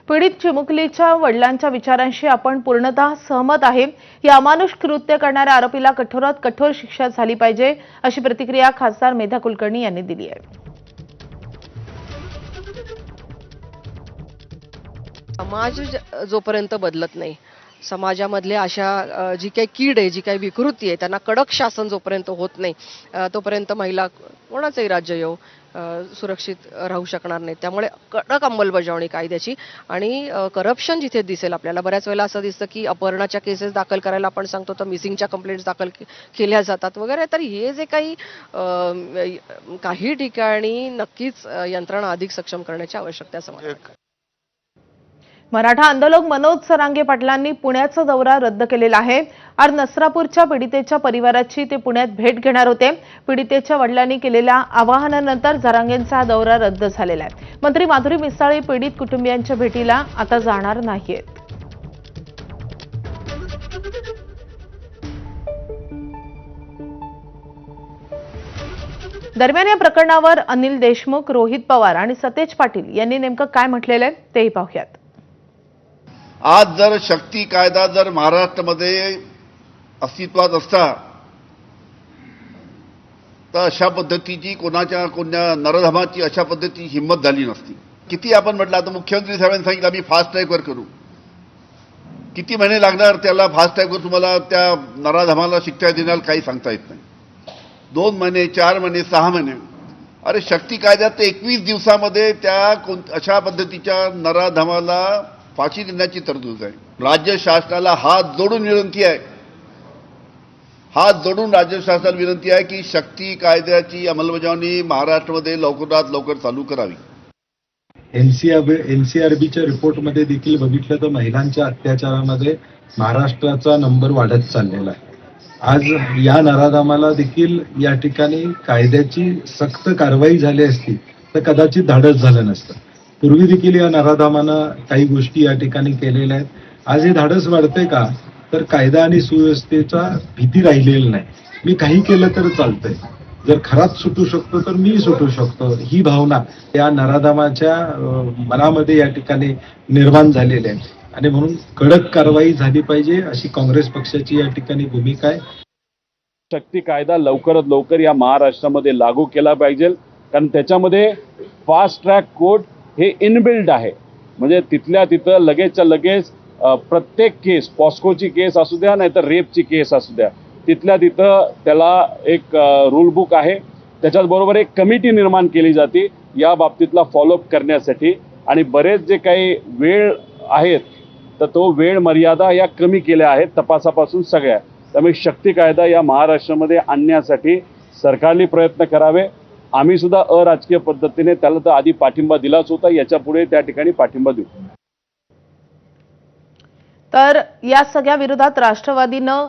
पीडित चिमुकलीच्या वडिलांच्या विचारांशी आपण पूर्णतः सहमत आहे। या अमानुष कृत्य करणाऱ्या आरोपीला कठोरात कठोर शिक्षा झाली पाहिजे, अशी प्रतिक्रिया खासदार मेधा कुलकर्णी यांनी दिली आहे। समाज जोपर्यंत बदलत नाही, समाजामधले अशा जी काही कीड आहे, जी काही विकृती आहे, त्यांना कडक शासन जोपर्यंत होत नाही, तोपर्यंत महिला कोणाचंही राज्य येऊ सुरक्षित राहू शकणार नाही। त्यामुळे कडक अंमलबजावणी कायद्याची आणि करप्शन जिथे दिसेल आपल्याला, बऱ्याच वेळेला असं दिसतं की अपहरणाच्या केसेस दाखल करायला आपण सांगतो तर मिसिंगच्या कंप्लेंट्स दाखल केल्या जातात वगैरे। तर हे जे काही ठिकाणी नक्कीच यंत्रणा अधिक सक्षम करण्याची आवश्यकता असं मला वाटतं। मराठा आंदोलक मनोज सरांगे पाटलांनी पुण्याचा दौरा रद्द केलेला आहे। आज नसरापूरच्या पीडितेच्या परिवाराची ते पुण्यात भेट घेणार होते। पीडितेच्या वडिलांनी केलेल्या आवाहनानंतर जरांगेंचा दौरा रद्द झालेला आहे। मंत्री माधुरी मिसाळ पीडित कुटुंबियांच्या भेटीला आता जाणार नाहीत। दरम्यान या प्रकरणावर अनिल देशमुख, रोहित पवार आणि सतेज पाटील यांनी नेमकं काय म्हटलेलं आहे तेही पाहूयात। आज जर शक्ती कायदा जर महाराष्ट्रामध्ये अस्तित्वात असता तर अशा पद्धतीची कोणा नरधमाची अशा पद्धतीची हिंमत झाली नसती। किती आपण म्हटलं, आता मुख्यमंत्री साहेबांनी सांगितलं आम्ही फास्ट ट्रॅकवर करू, किती महिने लागणार त्याला फास्ट ट्रॅकवर तुम्हाला त्या नराधमाला शिक्षा देण्याला काही सांगता येत नाही। 2 महिने, 4 महिने, 6 महिने। अरे शक्ती कायद्यात 21 दिवसामध्ये त्या अशा पद्धतीच्या नराधमाला फाशी देण्याची तरतूद आहे। राज्य शासनाला हात जोडून विनंती आहे, हात जोडून राज्य शासनाला विनंती आहे की शक्ती कायद्याची अंमलबजावणी महाराष्ट्रामध्ये लवकरात लवकर चालू करावी। एनसीआरबीच्या रिपोर्टमध्ये देखील बघितलं तर महिलांच्या अत्याचारामध्ये महाराष्ट्राचा नंबर वाढत चाललेला आहे। आज या नराधमाला देखील या ठिकाणी कायद्याची सक्त कारवाई झाली असती तर कदाचित धाडस झालं नसतं। पूर्वी देखील या नराधमानं काही गोष्टी या ठिकाणी केलेल्या आहेत। आज हे धाडस वाढतंय का, तर कायदा आणि सुव्यवस्थेचा भीती राहिलेली नाही। मी काही केलं तर चालतंय, जर खरात सुटू शकतो तर मी सुटू शकतो, ही भावना या नराधमाच्या मनामध्ये या ठिकाणी निर्माण झालेली आहे आणि म्हणून कडक कारवाई झाली पाहिजे अशी काँग्रेस पक्षाची या ठिकाणी भूमिका आहे। शक्ती कायदा लवकरात लवकर या महाराष्ट्रामध्ये लागू केला पाहिजे, कारण त्याच्यामध्ये फास्ट ट्रॅक कोर्ट हे इनबिल्ड आहे। म्हणजे तिथल्या तिथं लगेचच्या लगेच प्रत्येक केस, पॉस्कोची केस असू द्या नाहीतर रेपची केस असू द्या, तिथल्या तिथं त्याला एक रूल बुक आहे, त्याच्याच बरोबर एक कमिटी निर्माण केली जाते या बाबतीतला फॉलोअप करण्यासाठी। आणि बरेच जे काही वेळ आहेत तर तो वेळ मर्यादा या कमी केल्या आहेत तपासापासून सगळ्या। त्यामुळे शक्ती कायदा या महाराष्ट्रामध्ये आणण्यासाठी सरकारने प्रयत्न करावे। आम्ही सुद्धा अराजकीय पद्धतीने त्याला तर आधी पाठिंबा दिलाच होता, याच्या पुढे त्या ठिकाणी पाठिंबा देऊ। तर या सगळ्या विरोधात राष्ट्रवादीनं